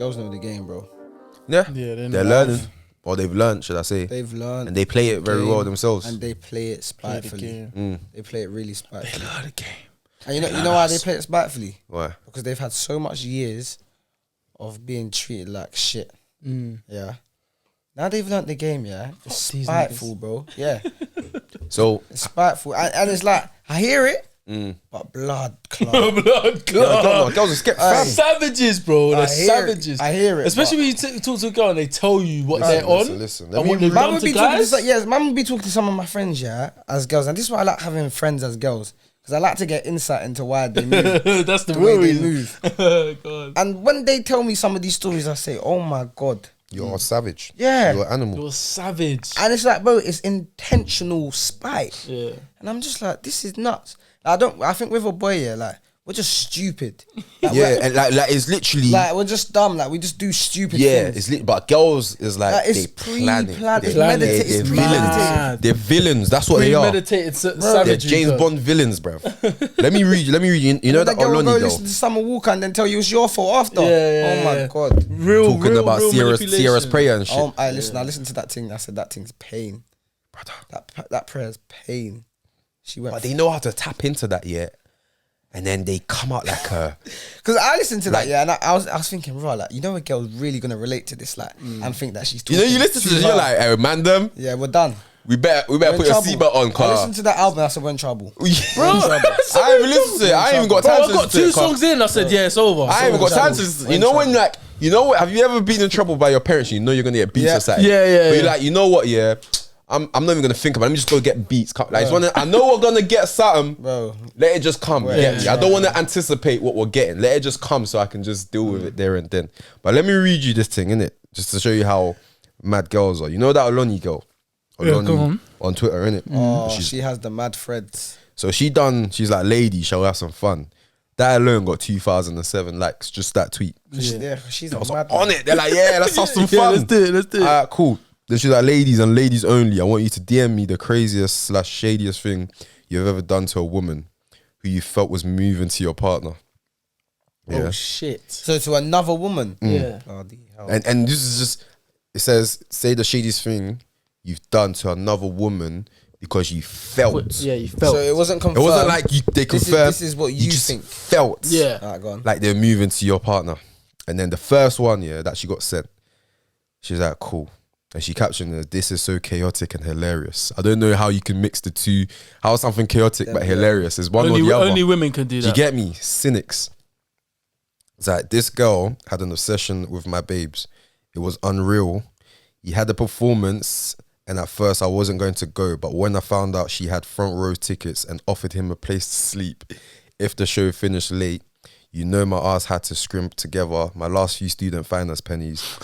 Girls know the game, bro. Yeah, Yeah, they're learning. Or they've learned, should I say. They've learned. And they play it very well themselves. And they play it spitefully. They play it really spitefully. They learn the game. And you know why they play it spitefully? Why? Because they've had so much years of being treated like shit. Yeah. Now they've learnt the game, yeah. It's spiteful, bro. Yeah. So it's spiteful. And it's like, I hear it, but blood clot. Blood clot. Girls are skeptical. Savages, bro. They're savages. I hear it. Especially when you talk to a girl and they tell you what they're on. Listen. And what they've done to guys. Man would be talking to some of my friends, yeah, as girls. And this is why I like having friends as girls. Because I like to get insight into why they move. That's the way real they reason. move. God. And when they tell me some of these stories, I say, oh my God. You're a savage. Yeah. You're an animal. You're savage. And it's like, bro, it's intentional spite. Yeah. And I'm just like, this is nuts. I think with a boy, yeah, like, we're just stupid. Like, Yeah, and like it's literally like, we're just dumb. Like, we just do stupid things. but girls is like it's they plan it. pre-planned. It's They're meditated. It's villains. premeditated. They're villains. That's what they are. Premeditated They're savagery. James Bond villains, bruv. Let me read you. You know that girl will Oloni go girl listen to Summer Walker and then tell you it's your fault after. Yeah, oh my God. Real, talking about Sierra's manipulation. prayer and shit. I listened to that thing. I said that thing's pain. Brother. That prayer's pain. She went. But they know how to tap into that, yeah. And then they come out like a... Because I listened to that, yeah, and I was thinking, right, like, you know a girl's really going to relate to this, like, and think that she's talking. You listen to this, you're like, hey, man, them. Yeah, we're done. We better put your seatbelt on, I car. listened to that album, I said, we're in trouble. Bro, I ain't even listened to it. I ain't even got time to listen to it. I got 2 songs in, I said, yeah, it's over. I ain't even got time to listen. You know when, like, you know what? Have you ever been in trouble by your parents? You know you're going to get beats or something. Yeah. But you're like, you know what, yeah? I'm not even gonna think about it. Let me just go get beats. Like, I know we're gonna get something. Bro. Let it just come. Yeah. I don't want to anticipate what we're getting. Let it just come so I can just deal with it there and then. But let me read you this thing, innit? Just to show you how mad girls are. You know that Oloni girl? Oloni on Twitter, innit? Oh, she has the mad threads. So she's like, lady, shall we have some fun? That alone got 2,007 likes, just that tweet. Yeah, she's a mad on it. They're like, yeah, let's have some fun. Let's do it. All right, cool. Then she's like, ladies and ladies only, I want you to DM me the craziest / shadiest thing you've ever done to a woman who you felt was moving to your partner. Yeah. Oh, shit. So to another woman? Yeah. Bloody hell. And this is just, it says, say the shadiest thing you've done to another woman because you felt. Yeah, you felt. So it wasn't confirmed. It wasn't like they confirmed. This is what you just think. Felt. Yeah. All right, go on. Like they're moving to your partner. And then the first one, yeah, that she got sent, she's like, cool. And she captioned it, this is so chaotic and hilarious. I don't know how you can mix the two. How something chaotic but hilarious is one or the other. Only women can do that. Do you get me? Cynics. It's like, this girl had an obsession with my babes. It was unreal. He had a performance, and at first I wasn't going to go, but when I found out she had front row tickets and offered him a place to sleep if the show finished late, you know my ass had to scrimp together my last few student finance pennies,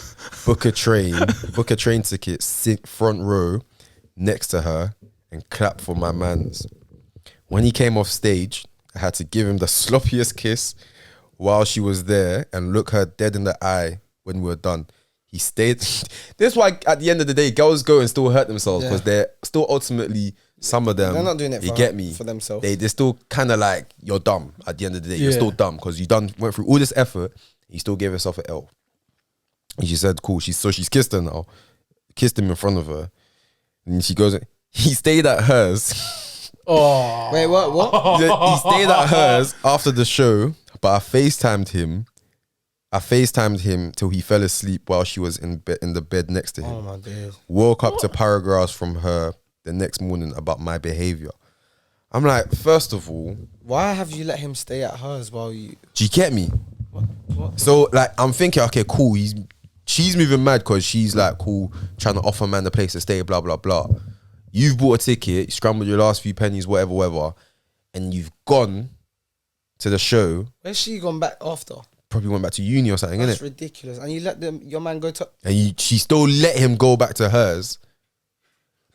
book a train ticket, sit front row next to her, and clap for my mans. When he came off stage, I had to give him the sloppiest kiss while she was there and look her dead in the eye when we were done. He stayed. This is why at the end of the day, girls go and still hurt themselves because they're still ultimately, some of them, they're not doing it for themselves. They're still kind of like, you're dumb at the end of the day. You're still dumb because you went through all this effort. You still gave yourself an L. And she said, cool. She's kissed her now. Kissed him in front of her. And she goes, he stayed at hers. Oh. Wait, what? He stayed at hers after the show, but I FaceTimed him till he fell asleep while she was in the bed next to him. Oh my days. Woke up to paragraphs from her the next morning about my behavior. I'm like, first of all, why have you let him stay at hers while you... Do you get me? What? So like, I'm thinking, okay, cool. She's moving mad because she's like, cool, trying to offer man a place to stay, blah, blah, blah. You've bought a ticket, you scrambled your last few pennies, whatever, and you've gone to the show. Where's she gone back after? Probably went back to uni or something, That's innit? ridiculous. And you let your man go to... And she still let him go back to hers.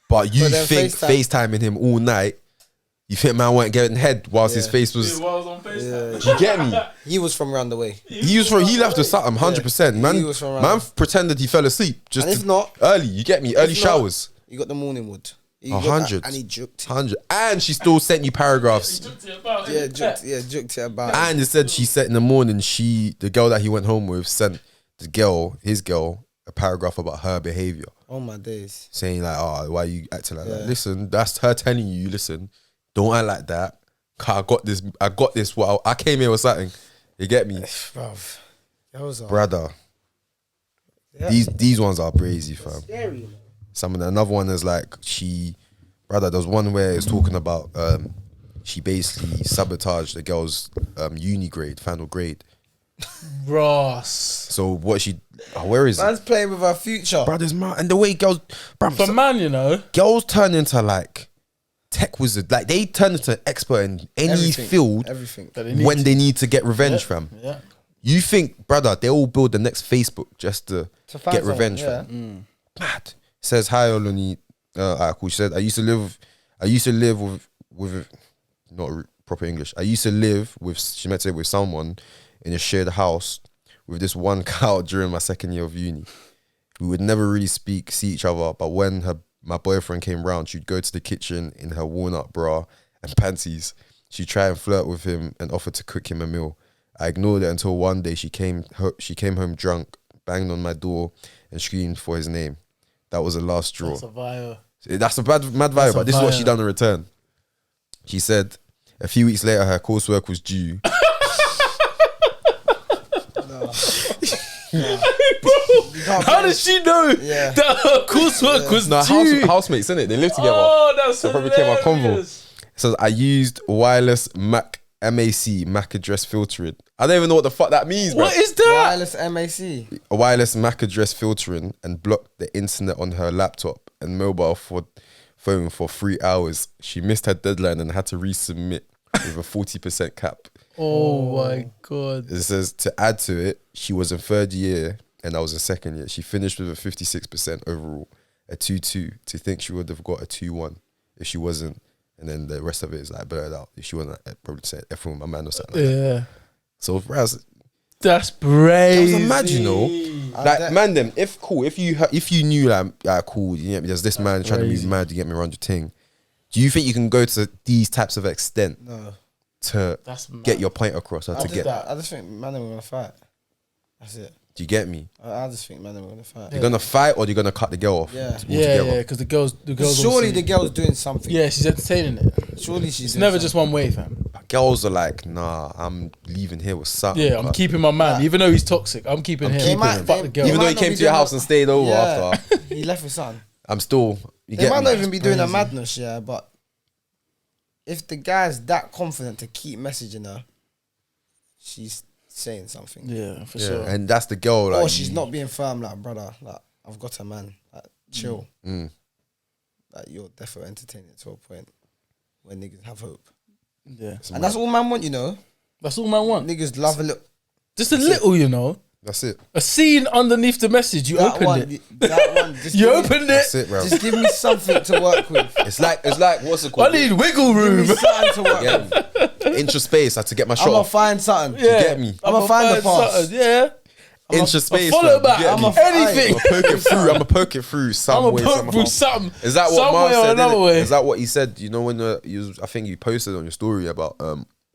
But you think FaceTiming him all night, you think man weren't getting head whilst his face was... Do you get me? He was from around the way. He left with something, 100%. Man pretended he fell asleep. Just and if not... Early, you get me? Early showers. You got the morning wood. 100. And he juked. 100. And she still sent you paragraphs. Juked it about. And it said she sent in the morning, the girl that he went home with sent his girl, a paragraph about her behavior. Oh my days. Saying like, oh, why are you acting like that? Listen, that's her telling you, listen, don't act like that. I got this. Well, I came here with something. You get me? Bruv. Brother. Yeah. These ones are crazy, fam. Scary, man. Another one is like, there's one where it's talking about, she basically sabotaged the girl's uni grade, final grade. Ross. So where is it? Man's playing with her future. Brothers, man, and the way girls, man, you know, girls turn into like tech wizard, like they turn into expert in any field, when they need to get revenge, fam. Yeah. You think, brother, they all build the next Facebook just to get revenge, yeah. fam? Mad. Says hi, Oloni. Cool. She said, I used to live with not proper English. She meant to live with someone in a shared house with this one cow during my second year of uni. We would never really see each other, but when my boyfriend came round, she'd go to the kitchen in her walnut bra and panties. She'd try and flirt with him and offer to cook him a meal. I ignored it until one day she came home drunk, banged on my door and screamed for his name. That was the last straw. That's a vibe. That's a mad vibe, but this is what she done in return. She said a few weeks later her coursework was due. Bro, how did she know that her coursework was due? Housemates, innit? They live together. Oh, that's so probably came our convo. It says, I used wireless MAC address filtering. I don't even know what the fuck that means, bro. What is that? Wireless MAC. A wireless MAC address filtering and blocked the internet on her laptop and mobile phone for 3 hours. She missed her deadline and had to resubmit with a 40% cap. Oh my God. It says, to add to it, she was in third year and I was in second year. She finished with a 56% overall, a 2-2. To think she would have got a 2-1 if she wasn't. And then the rest of it is like blurred out. If she wasn't, I'd probably say F with my man or something. Like that. So that's crazy. That was mad, you know. Like man, them if you knew like cool, you get me. There's this man trying to be mad. You get me around your thing. Do you think you can go to these types of extent to get your point across or to get? I just think man, we're gonna fight. That's it. Do you get me? I just think man, we're gonna fight. You're gonna fight or you're gonna cut the girl off? Yeah, because the girls. Surely the girl's doing something. Yeah, she's entertaining it. Surely she's. It's never just one way, fam. Girls are like, nah, I'm leaving here with something. Yeah, I'm keeping my man, even though he's toxic. I'm keeping him. Fuck the girl. Even though he came to your house and stayed over after. He left with something. I'm still. They might not even be doing a madness, but if the guy's that confident to keep messaging her, she's saying something. Yeah, for sure. And that's the girl. Like, or she's not being firm, like, brother, like, I've got a man, like, chill. Like, you're definitely entertaining to a point where niggas have hope. Yeah. And that's all man want, you know. That's all man want. Niggas love a little. Just a little, you know. That's it. A scene underneath the message. You opened it. That one. You opened it. That's it, bro. Just give me something to work with. It's like what's it called? I need wiggle room. Give me something to work with. Inch of space. I had to get my shot. I'm gonna off. find something. Yeah. You get me? I'm gonna find the pass. Yeah. Inch of space. Follow back. I'm Anything. gonna poke it through. I'm gonna poke it through some way. Something. Is that what some Mars way or said? another way. Is that what he said? You know when I think you posted on your story about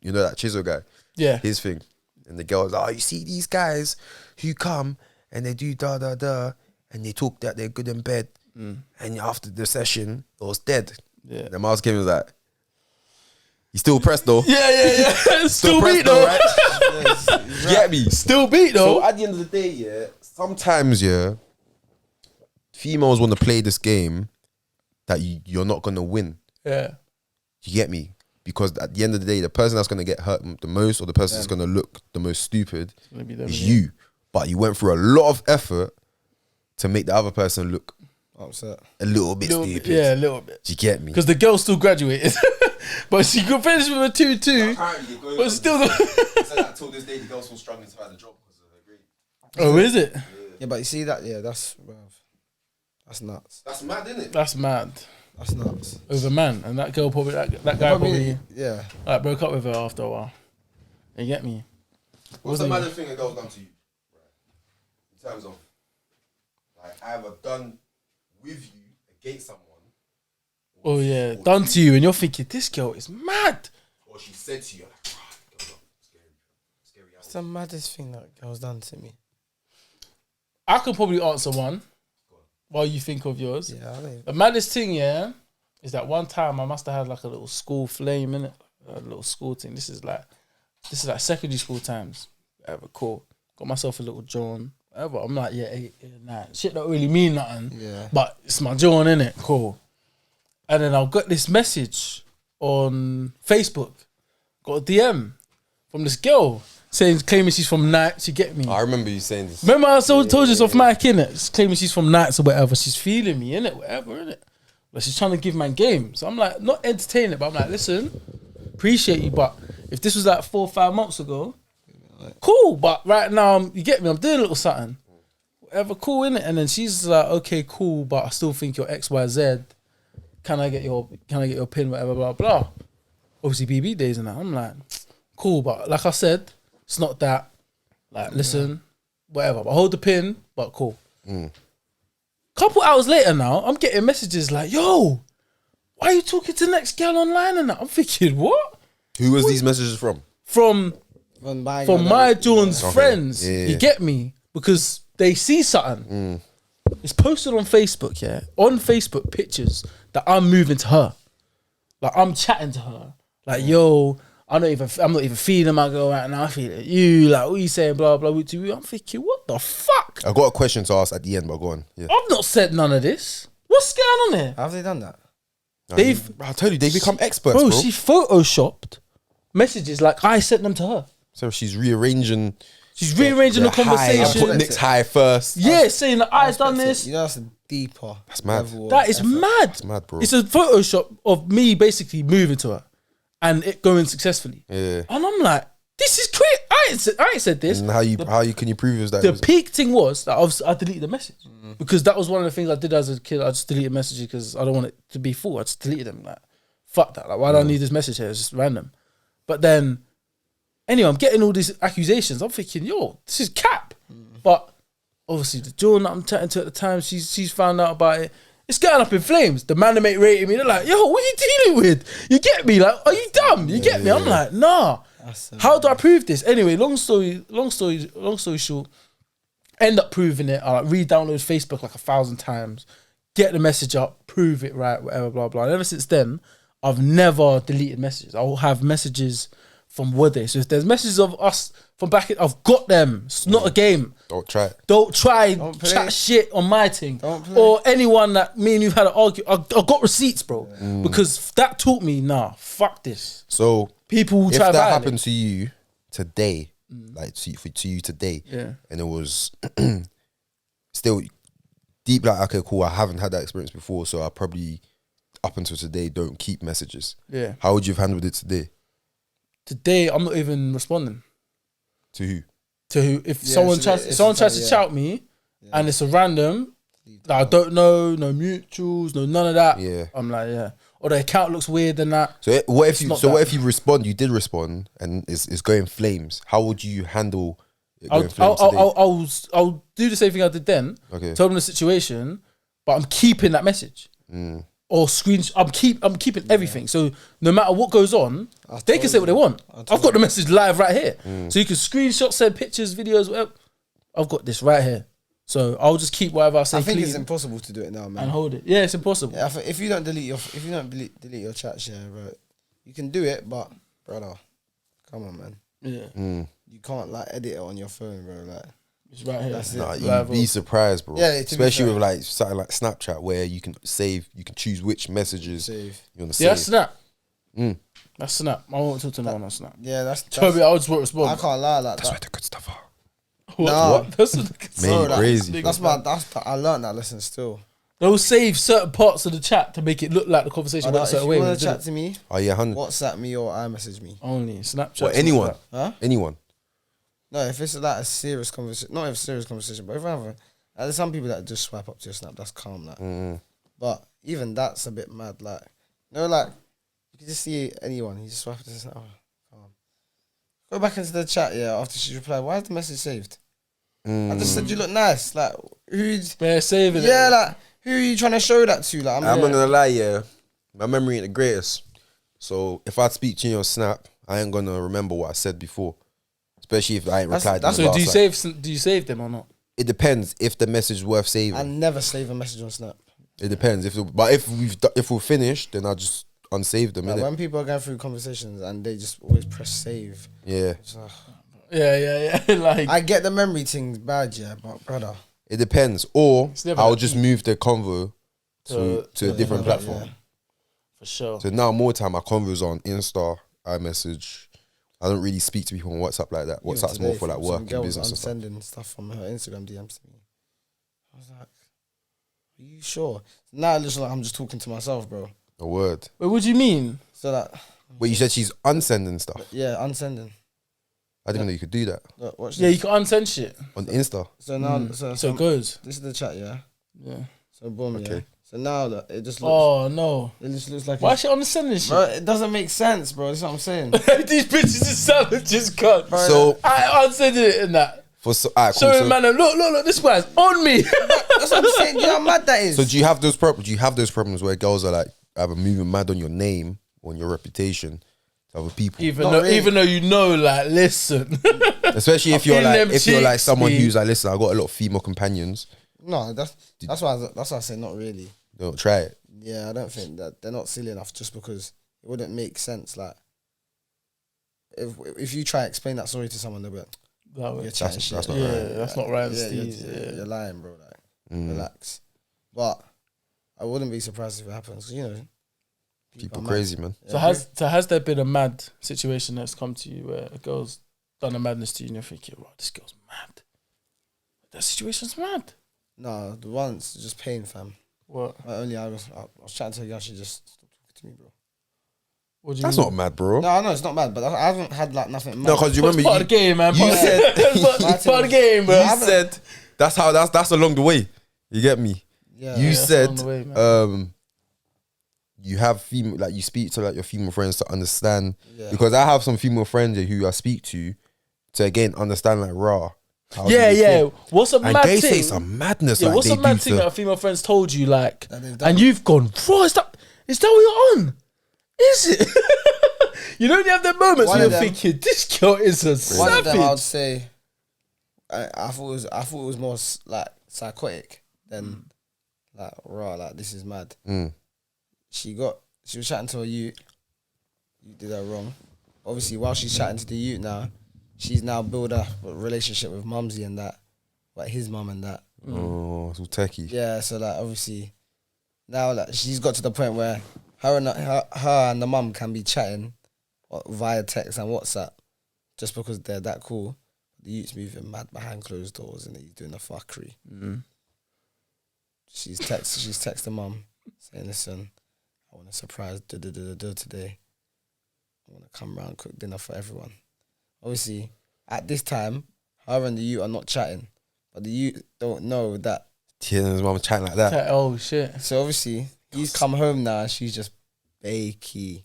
you know that Chisel guy. Yeah. His thing, and the girl was like, oh, you see these guys who come and they do da da da, and they talk that they're good in bed, and after the session, it was dead. Yeah. The Mars came and was like, you still pressed though? Yeah. Still beat though, though. right? Get me? Still beat though. So at the end of the day, sometimes females want to play this game that you're not gonna win. Yeah. You get me? Because at the end of the day, the person that's gonna get hurt the most, or the person that's gonna look the most stupid, is you. But you went through a lot of effort to make the other person look upset, a little bit stupid. Yeah, a little bit. Do you get me? Because the girl still graduated, but she could finish with a 2-2. But still, until this day, the girl's still struggling to find a job because of her grade. Oh, is it? Yeah, but you see that? Yeah, that's nuts. That's mad, isn't it? That's mad. That's nuts. Over man, and that girl probably that guy probably like broke up with her after a while. You get me? What's the maddest thing a girl's done to you? In terms of like either done with you against someone. Oh yeah, done to you, and you're thinking this girl is mad. Or she said to you, like, scary. It's the maddest thing that girl's done to me. I can probably answer one while you think of yours. Yeah, I mean, the maddest thing, is that one time I must have had like a little school flame in it, a little school thing. This is like secondary school times. Whatever, cool. Got myself a little John. Whatever. I'm like, 8, 9. Shit don't really mean nothing. Yeah. But it's my John, innit? Cool. And then I got this message on Facebook. Got a DM from this girl claiming she's from Nights. You get me? I remember you saying this. Remember I told you this off mic, innit? She's claiming she's from Nights or whatever. She's feeling me, innit? Whatever, innit? But she's trying to give man game. So I'm like, not entertaining it, but I'm like, listen, appreciate you, but if this was like 4 or 5 months ago, cool. But right now, you get me? I'm doing a little something. Whatever, cool, innit? And then she's like, okay, cool, but I still think you're XYZ. Can I get your pin, whatever, blah, blah. Obviously, BB days and that. I'm like, cool, but like I said, it's not that. Like, listen, whatever. But hold the pin, but cool. Couple hours later now, I'm getting messages like, yo, why are you talking to the next girl online and that? I'm thinking, what? Who was these messages from? From my John's friends. Yeah. You get me? Because they see something. It's posted on Facebook, yeah? On Facebook, pictures that I'm moving to her. Like, I'm chatting to her. Like, yo, I'm not even feeling my girl right now. I feel it. You, like, what you saying, blah, blah, blah. I'm thinking, what the fuck? I got a question to ask at the end, but go on. Yeah. I've not said none of this. What's going on there? Have they done that? I tell you, they've become experts, bro. She photoshopped messages like I sent them to her. So she's rearranging. She's rearranging the conversation. Put Nick's high first. Yeah, saying that I done this. You know, that's a deeper. That's mad. That is mad. That's mad, bro. It's a Photoshop of me basically moving to her and it going successfully. Yeah. And I'm like, this is quick. I ain't said this. And how can you prove it that? The peak thing was that I deleted the message because that was one of the things I did as a kid. I just deleted messages because I don't want it to be full. I just deleted them. Like, fuck that. Like, why do I need this message here? It's just random. But then, anyway, I'm getting all these accusations. I'm thinking, yo, this is cap. But obviously, the John that I'm chatting to at the time, she's found out about it. It's going up in flames. The man that mate rated me. They're like, yo, what are you dealing with? You get me? Like, are you dumb? You get me? I'm like, nah. How do I prove this? Anyway, long story short, end up proving it. I like re-download Facebook like 1,000 times, get the message up, prove it right, whatever, blah, blah. And ever since then, I've never deleted messages. I'll have messages from Woody. So if there's messages of us from back in, I've got them. It's not a game. Don't try. Don't chat shit on my thing. Or anyone that me and you've had an argument. I've got receipts, bro. Because that taught me, nah, fuck this. So people will if try that happened to you today, like to you today, yeah, and it was still deep, like, okay, cool, I haven't had that experience before, so I probably up until today don't keep messages. Yeah. How would you have handled it today? Today, I'm not even responding. To who? To who? If someone tries to shout me, and it's a random that I don't know, no mutuals, no none of that. Yeah. I'm like, yeah. Or the account looks weird and that. So what if you respond? You did respond, and it's going flames. How would you handle it going flames today? I'll do the same thing I did then. Okay. Tell them the situation, but I'm keeping that message. Or I'm keeping everything. So no matter what goes on, they can say what they want. I've got the message live right here. So you can screenshot, send pictures, videos, whatever. I've got this right here. So I'll just keep whatever I say. I think it's impossible to do it now, man. And hold it. Yeah, it's impossible. Yeah, if you don't delete your chats, yeah, bro, you can do it, but brother, come on, man. Yeah. You can't like edit it on your phone, bro. Like, it's right here. That's it. You'd be surprised, bro. Yeah, especially with like something like Snapchat, where you can choose which messages you want to save. Yeah, that's Snap. That's Snap. I won't talk to no one on Snap. Yeah, that's Toby, I just won't respond. I can't lie like that's that. where the good stuff are. What? That's the good stuff. Crazy. I learned that lesson still. They'll save certain parts of the chat to make it look like the conversation went a certain way. If you want to chat to me, WhatsApp me or iMessage me. Only Snapchat. Or anyone. Huh? Anyone. No, if it's like a serious conversation, not a serious conversation, but if I have there's some people that just swipe up to your Snap, that's calm, like. But even that's a bit mad, like, like you can just see anyone, you just swipe up to the Snap. Calm. Go back into the chat, after she replied, why is the message saved? I just said you look nice, like, they're saving it. Yeah, like, who are you trying to show that to? Like, I'm not gonna lie, my memory ain't the greatest. So if I speak to you on Snap, I ain't gonna remember what I said before. Especially if I ain't replied. So do you save them or not? It depends if the message is worth saving. I never save a message on Snap. It depends but if we're finished, then I'll just unsave them. Like Innit? when people are going through conversations and they just always press save. Yeah. It's like, Yeah. Like I get the memory thing's bad, yeah, but brother, It depends. Or never I'll that just deep. move the convo to a different another, platform. yeah. for sure. So now more time my convos on Insta, iMessage. I don't really speak to people on WhatsApp like that. Even WhatsApp's today, more for like some work and girl was business and stuff. sending stuff from her Instagram DMs to me. I was like, are you sure? Now it looks like I'm just talking to myself, bro. A word. Wait, what do you mean? So that, But you said she's unsending stuff. yeah, unsending. I didn't know you could do that Look, watch Yeah, this. you can unsend shit. on Insta. So now, So so it goes. this is the chat, yeah. Yeah. So boom, yeah. Okay. So now look, it just looks. Oh no. It just looks like. Why it's- is she unsending shit? Bro, it doesn't make sense, bro. That's what I'm saying. These bitches is savages, cut. So I unsended it in that. for cool. Showing So, man, look, this guy's on me. That's what I'm saying. Do you know how mad that is? so do you have those problems? Do you have those problems where girls are like either moving mad on your name or on your reputation to other people? Not really. Even though you know, like, listen. Especially if you're In like them like cheeks, someone B. who's like, listen, I got a lot of female companions. No, that's why I say not really. Don't try it. Yeah, I don't think that they're not silly enough just because it wouldn't make sense. Like, if you try to explain that story to someone, they'll be like, That way. you're chatting shit. that's not Yeah, right. that's not right. Yeah, Steve. you're lying, bro. Like, Mm. relax. But I wouldn't be surprised if it happens. 'Cause, you know, People are mad. crazy, man. So has there been a mad situation that's come to you where a girl's done a madness to you and you're thinking, wow, this girl's mad. That situation's mad. No, the one's just pain, fam. What? I was chatting to a girl, she just stopped talking to me, bro. What do you That's mean? not mad, bro. No, I know it's not bad, but I haven't had like nothing mad. No, because you It's remember part of the game, man. you Part of- said- it's part of the game, bro. you said that's along the way. You get me? yeah, You that's said along the way, man. you have female, like you speak to like your female friends to understand, yeah. because I have some female friends who I speak to again understand like raw. how Yeah, do they yeah. feel. What's a And mad they thing? say some madness. Yeah, like what's they a mad do thing to- that a female friend's told you, like, That they've done. and you've gone, bro, is that what you're on? Is it? You know, you have that moments One where of you're them- thinking, this girl is a One of them, I would savage. say, I thought it was more like psychotic than like raw. Like, this is mad. Mm. She was chatting to a youth. You did her wrong. Obviously, while she's chatting to the youth now, she's now built up a relationship with Mumsy and that, like his mum and that. Oh, it's all techie. Yeah, so like obviously now like she's got to the point where her and the mum can be chatting via text and WhatsApp just because they're that cool. The youth's moving mad behind closed doors and he's doing the fuckery. Mm. She's texting mum saying, "Listen, I want a surprise today. I want to come round, cook dinner for everyone." Obviously, at this time, her and the youth are not chatting, but the youth don't know that. Tina's mum chatting like that. Oh, shit. So obviously, he's come home now and she's just bakey.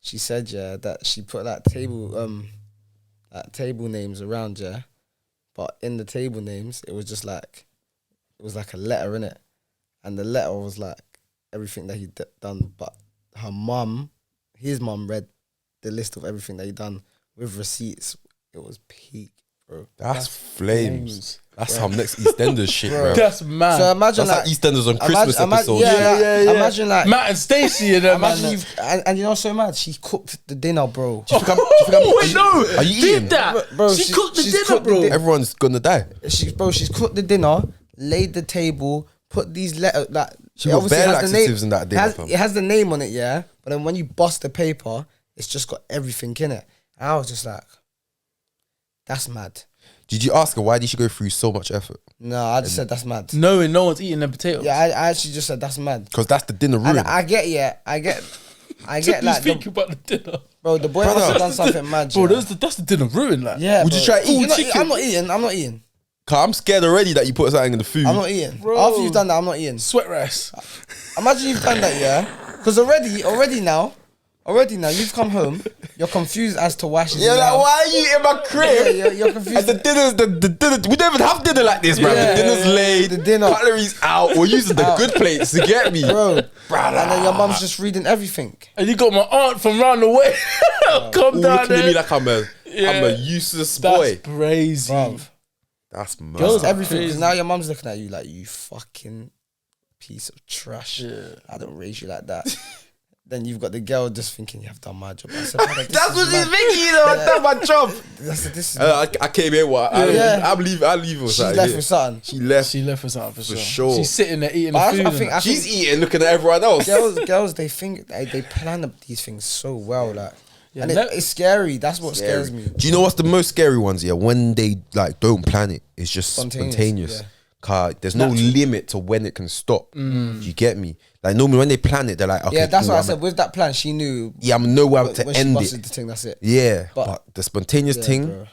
She said, yeah, that she put that table names around, yeah. But in the table names, it was like a letter in it. And the letter was like everything that he'd done. But his mum read the list of everything that he'd done with receipts. It was peak, bro. That's flames. That's Bro. some next EastEnders shit, bro. That's mad. So imagine That's like like EastEnders on Christmas episodes. yeah. Imagine like Matt and Stacey and them. imagine man. you've and you know what's so mad? She cooked the dinner, bro. Do you think I'm- Wait, no. Are you Did eating? that? Bro, she cooked the she's dinner, cooked the bro. dinner. Everyone's gonna die. She's cooked the dinner, laid the table, put these letters like She it got obviously bare has the name- laxatives in that dinner, fam. It has the name on it, yeah. But then when you bust the paper, it's just got everything in it. And I was just like, that's mad. Did you ask her why did she go through so much effort? No, I just said that's mad. Knowing no one's eating them potatoes. Yeah, I actually just said that's mad. Because that's the dinner And ruin. I get You like speak about the dinner. bro, the boy must have done something mad. Bro, yeah. that's the dinner ruin, like. Yeah, Would you bro. try eating You're not- chicken? I'm not eating. Cause I'm scared already that you put something in the food. I'm not eating. Bro. After you've done that, I'm not eating. Sweat rice. Imagine you've done that, yeah? Because already now, you've come home, you're confused as to why she's Yeah, in the like house. why are you in my crib? Yeah, you're confused. And the dinner, we don't even have dinner like this, man. Yeah. The dinner's laid, The dinner. cutlery's out. We're using the good plates to get me, Bro, Brother. and then your mum's just reading everything. And you got my aunt from round the way. Come All down looking at there. me like I'm a Yeah. useless That's boy. crazy. Bruv. That's mad. Girls are everything. Because crazy. now your mum's looking at you like, you fucking piece of trash. Yeah. I don't raise you like that. Then you've got the girl just thinking you have done my job. I said, brother, this That's is what she's mad. thinking, you know. I've done my job. I said, this is I came here. What? Yeah. I leave her. she's left with something. She left. She left for something for sure. sure. She's sitting there eating But the food. I think She's eating, looking at everyone else. girls, they think they plan up these things so well, like, Yeah, and it's scary. That's what scares me. Do you know what's the most scary ones? Yeah, when they like don't plan it, it's just spontaneous. Yeah. Car, there's no limit to when it can stop. Do you get me? Like normally when they plan it, they're like, okay, Yeah, that's cool, what I said. With that plan, she knew. Yeah, I'm nowhere to when she end busted it. the thing, that's it. Yeah, But- but the spontaneous Yeah, thing, bro.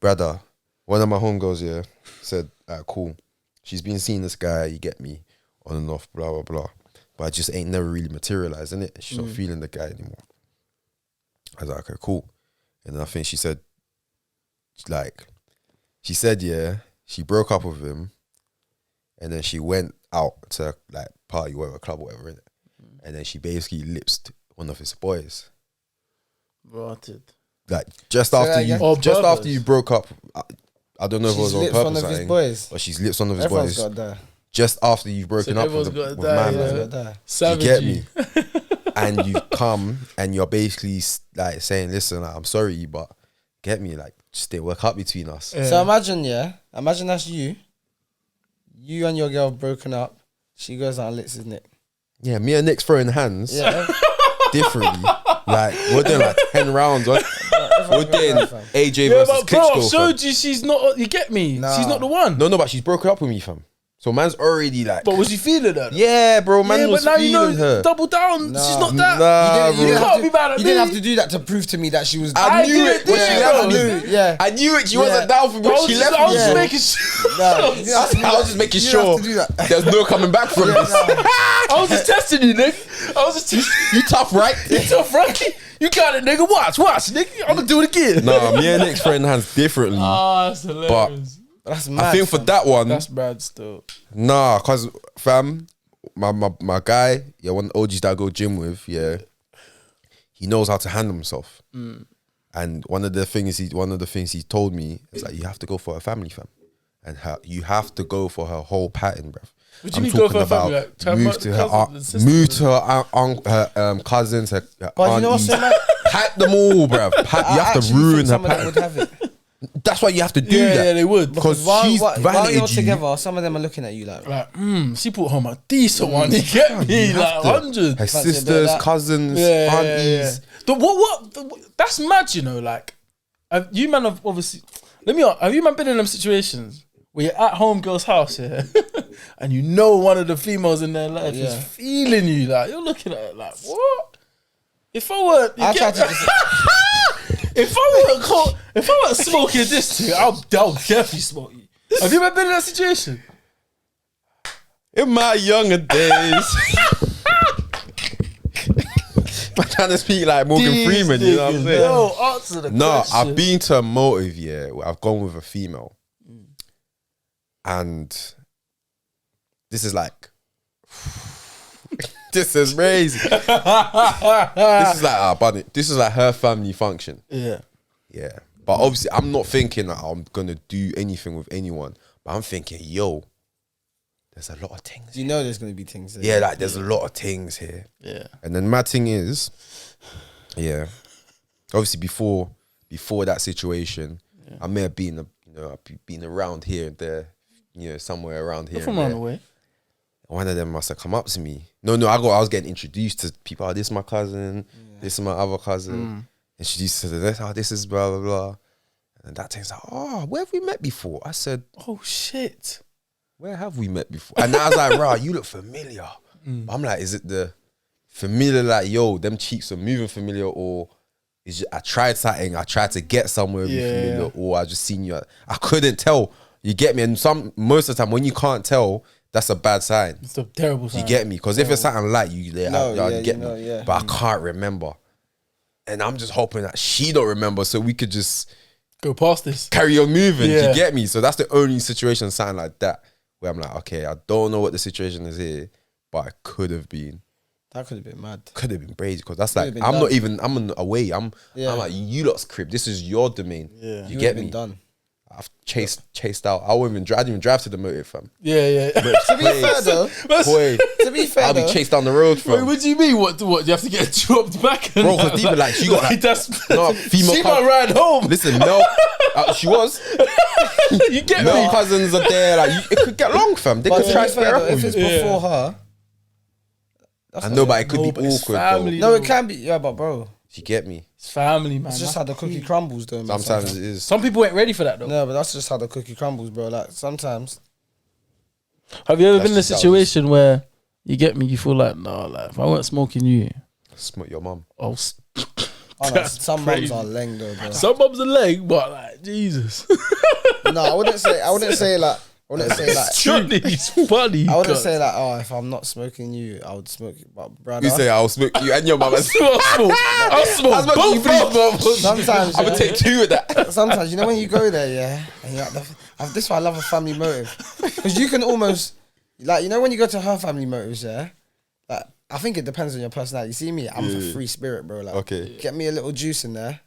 brother. One of my homegirls, yeah, said, cool. She's been seeing this guy, you get me, on and off, blah blah blah. But I just ain't never really materialized, innit? She's not feeling the guy anymore. I was like, okay, cool. And then I think she said, yeah, she broke up with him, and then she went out to like party, whatever, club, whatever, innit? And then she basically lipsed one of his boys. Rotted. Like just So, after yeah, you, On just purpose. after you broke up, I don't know if it was She's on lips purpose one of or his anything, boys. but she's lips one of his Everyone's boys. got to die. Just after you've broken So up everyone's with, gotta with die, man, yeah. man. Everyone's got to die. Savage. You get me? And you come and you're basically like saying, listen, like, I'm sorry, but get me, like, just they work out between us. Yeah. So imagine that's you. You and your girl broken up. She goes out and licks his neck. Yeah, me and Nick's throwing hands Yeah. differently. Like, we're doing like 10 rounds. Right? We're doing AJ Yeah, versus but bro, I've Klitschko. showed you she's not. You get me? Nah. She's not the one. No, but she's broken up with me, fam. So man's already like, But was you feeling her? yeah, bro, man Yeah, was but now you feeling know. her. Double down. Nah. She's not that. Nah, You didn't can't have be mad at You didn't me. have to do that to prove to me that she was. I knew did it when it, she yeah, left I me. knew Yeah. I knew it. She Yeah. wasn't down for me. I When was she just, left I was me. just Yeah. making sure. Nah, you didn't have to do I was that. just making You sure didn't have to do that. there's no coming back from this. I was just testing you, nigga. I was just testing You tough, right? you. Tough, right? You got it, nigga. Watch, nigga. I'm gonna do it again. Nah, me and Nick's throwing hands differently. Ah, that's hilarious. That's mad. I think for fam. that one, That's bad still. nah, cause fam, my guy, yeah, one of the OGs that I go gym with, yeah, he knows how to handle himself. And one of the things he told me is like, you have to go for her family, fam, and you have to go for her whole pattern, bruv. What do you mean go for her family? Like, to her move to her cousins and sisters? move to her cousins, her But you know what's aunties. so mad? Pack them all, bruv. You I have to actually ruin think her some of them pattern. would have it. That's why you have to do Yeah, that. yeah, they would. Because While she's you're validated you. together, some of them are looking at you like. Like, she put home a decent one. You get me? You Like have to. 100. Her Fancy a bit of sisters, that. cousins, Yeah, aunties. That's mad, you know. Like, you man have obviously. Have you man been in them situations where you're at home girl's house, yeah, and you know one of the females in their life is Yeah. feeling you, like you're looking at it like, what? If I weren't, I tried to just, if I weren't smoking this too, I'll definitely smoke you. Have you ever been in that situation? In my younger days. I'm trying to speak like Morgan These Freeman, you know what I'm niggas, saying? Yo, answer the No, question. I've been to a motive, yeah, where I've gone with a female. And this is like, this is crazy. This is like, this is like her family function. Yeah. Yeah. But obviously, I'm not thinking that I'm going to do anything with anyone. But I'm thinking, yo, there's a lot of things. you know, there's gonna be things. There. Yeah, like there's a lot of things here. Yeah. And then my thing is, yeah, obviously before that situation, I may have been, I've been around here and there, somewhere around here. You're from and around there. the way. One of them must have come up to me. No, I was getting introduced to people. Oh, this is my cousin. This is my other cousin. And she used to say, this is blah blah blah. And that thing's like, oh, where have we met before? I said, Oh shit. where have we met before? And I was like, rah, you look familiar. I'm like, is it the familiar, like, yo, them cheeks are moving familiar, or is it, I tried something, I tried to get somewhere with you familiar, or I just seen you. I couldn't tell. You get me? And most of the time, when you can't tell, that's a bad sign. It's a terrible sign. You get me? Because if it's something like you, you get know, me. yeah. But I can't remember. And I'm just hoping that she don't remember, so we could just Go past this. carry on moving. Yeah. You get me? So that's the only situation, something like that, where I'm like, okay, I don't know what the situation is here, but it could have been. That could have been mad. Could have been crazy, because that's Could have like, been I'm done. not even, I'm away. I'm Yeah. like, you lot's crib. This is your domain. Yeah. You You get been me? done. I've chased out. I didn't even drive to the motive, fam. Yeah. To be fair though, Boy, to be fair I'll be though, chased down the road, Wait, fam. what do you mean? What? You have to get dropped back? And Bro, because even like she got like, that's no female. she might ride home. Listen, no, she was. You get No me? cousins are there. Like it could get long, fam. They but could to try be to spare fair up though, if with it's you. before her, I know, but it could No, be but it's awkward. family. Though. no, it can be. Yeah, but bro, You get me? It's family, man. it's just That's how the cookie key. crumbles, though. Man, Sometimes it is. Some people ain't ready for that though. No, but that's just how the cookie crumbles, bro. Like sometimes, Have you ever That's been in a just how it situation where you get me? You feel like, nah, like if I weren't smoking you, Smoke your mum. I'll. oh, no, That's some crazy. mums are leng though, bro. Some bum's a leg, but like Jesus. No, I wouldn't say like. Johnny's funny. I wouldn't cuz. say like, oh, if I'm not smoking you, I would smoke you. But brother, You say I'll smoke you and your mum. I'll smoke both of them. sometimes, I'm gonna take two of that. sometimes, you know, when you go there, yeah, and you're this is why I love a family motive, because you can almost, like, you know, when you go to her family motives, yeah, like, I think it depends on your personality. You see me, I'm a free spirit, bro. Like, Okay. get me a little juice in there,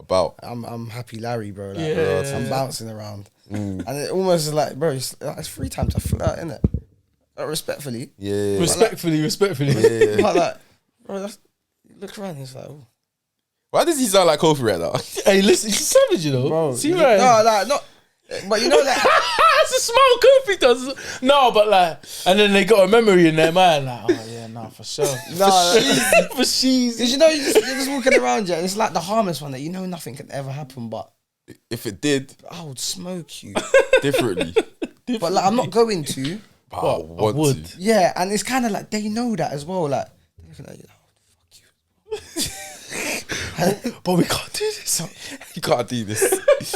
About. I'm happy Larry, bro. Like, Yeah. I'm bouncing around, and it almost is like, bro, it's free time to flirt, innit? Like, respectfully, Yeah. Respectfully. Yeah. but like, bro, you look around, it's like, oh, Why does he sound like Kofi right now? Hey, listen, he's savage, you know. bro, See right? no, like, not, but you know that. That's a small Kofi does. No, but like, and then they got a memory in their mind, like, oh yeah, nah, for sure. No, For she's. because you know you're just walking around, yeah, and it's like the harmless one that you know nothing can ever happen, but If it did I would smoke you. differently, But like, I'm not going to. but I But want I would. to. Yeah, and it's kind of like they know that as well. Like, they're looking at you, like, oh, fuck you. But we can't do this. You can't do this.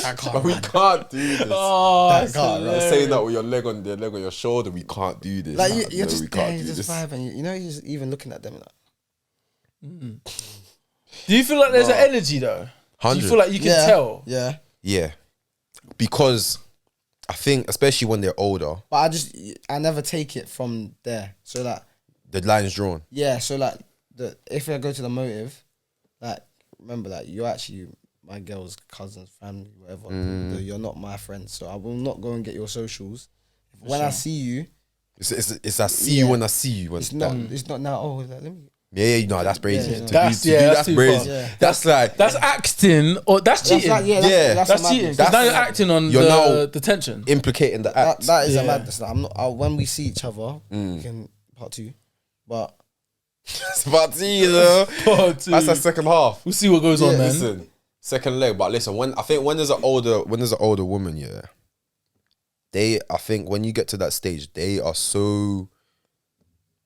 I can't. But we can't do this. Oh, That that's can't, right? hilarious. Saying that with your leg on your shoulder, we can't do this. Like, Nah, you're no, just we there, can't you're do just this. vibing. You know, you're just even looking at them like, Do you feel like there's an energy though? Do you 100. feel like you can yeah, tell? Yeah. Yeah, because I think, especially when they're older, But I never take it from there. So like, the line's drawn. yeah. So like, if I go to the motive, like, remember that you're actually my girl's cousin's family, whatever. You're not my friend, so I will not go and get your socials. When I see you, It's I see you Yeah. when I see you. When it's not. It's not now. Oh, like, let me. Yeah, no, that's crazy. Yeah, To That's- do, yeah, that's that's too crazy. far. Yeah. That's like That's acting, or that's cheating. Like, that's Yeah. a cheating. madness. Because now you're That's acting on You're now- the tension. implicating the act. that is Yeah. a madness. Like, I'm not. When we see each other, we can part two. But It's about to you know. Part two. That's the second half. We'll see what goes on, Yeah, man. Listen, second leg. But listen, when there's an older woman, yeah, I think when you get to that stage, they are so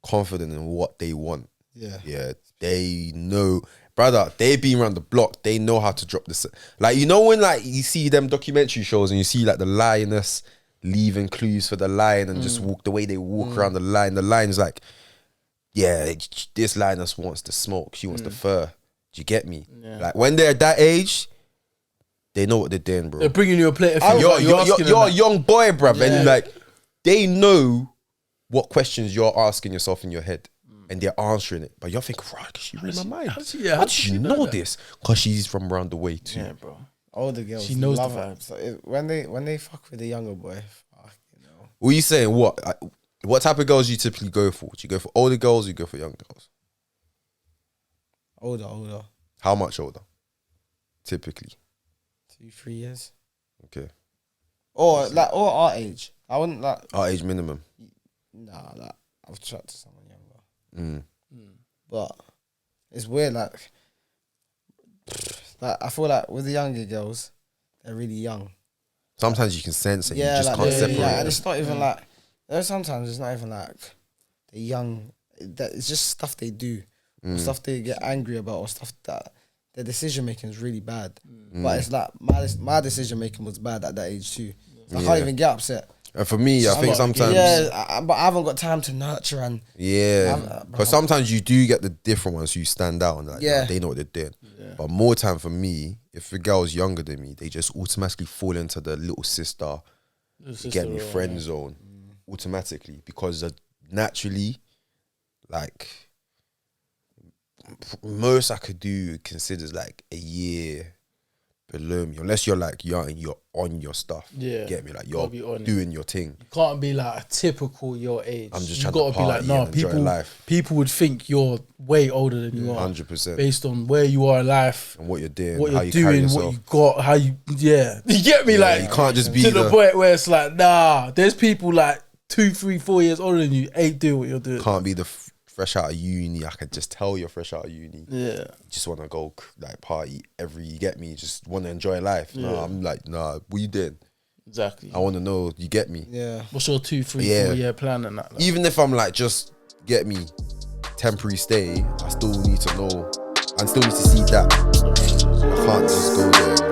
confident in what they want. yeah, Yeah, they know, brother. They been around the block. They know how to drop this. Like, you know when like you see them documentary shows and you see like the lioness leaving clues for the lion and just walk the way they walk around the lion. The lion's like, yeah, this lioness wants the smoke. She wants the fur. Do you get me? Yeah. Like when they're that age, they know what they're doing, bro. They're bringing you a plate of food. You're asking a them young boy, bruv, Yeah. and like they know what questions you're asking yourself in your head, and they're answering it. But you're thinking, right? Cause she read my mind. how does she- How does she know this? Cause she's from around the way too. Yeah, bro. older girls. She knows the love it. vibes. So when they fuck with the younger boy, fuck, you know. What are you saying? What type of girls do you typically go for? Do you go for older girls? Or you go for young girls? Older, How much older? Typically, 2-3 years, okay. or our age. I wouldn't like. Our age minimum. Nah, like I've chatted to someone younger, Mm. but it's weird. Like I feel like with the younger girls, they're really young. Sometimes you can sense it. Yeah, you just like can't they're separate really young. it. And it's not even like. There's sometimes it's not even like they're young. It's just stuff they do, or stuff they get angry about, or stuff that their decision making is really bad. But it's like my decision making was bad at that age too. So I can't even get upset. And for me, I think sometimes, But I haven't got time to nurture and yeah, because sometimes you do get the different ones who stand out and like, Yeah. they know what they're doing. But more time for me, if a girl's younger than me, they just automatically fall into the little sister, get me friend zone automatically, because naturally, like most I could do considers like a year below me, unless you're like you're on your stuff. Yeah. Get me? Like Gotta be you're on it. doing your thing. You can't be like a typical your age. I'm just you trying gotta to be like, party no, and enjoy life. people would think you're way older than you are. 100%. Based on where you are in life, And what you're doing, what how you're you carry doing, yourself. what you got, how you you get me? Like you can't just be to the point where it's like, nah, there's people like 2, 3, 4 years older than you ain't doing what you're doing. Can't be the fresh out of uni. I can just tell you're fresh out of uni. Yeah. You just want to go like party you get me? Just want to enjoy life. No, I'm like, nah, what you did? Exactly. I want to know, you get me? Yeah. What's your 2, 3, 4 year plan and that? Like? Even if I'm like, just get me, temporary stay, I still need to know, and still need to see that. I can't just go there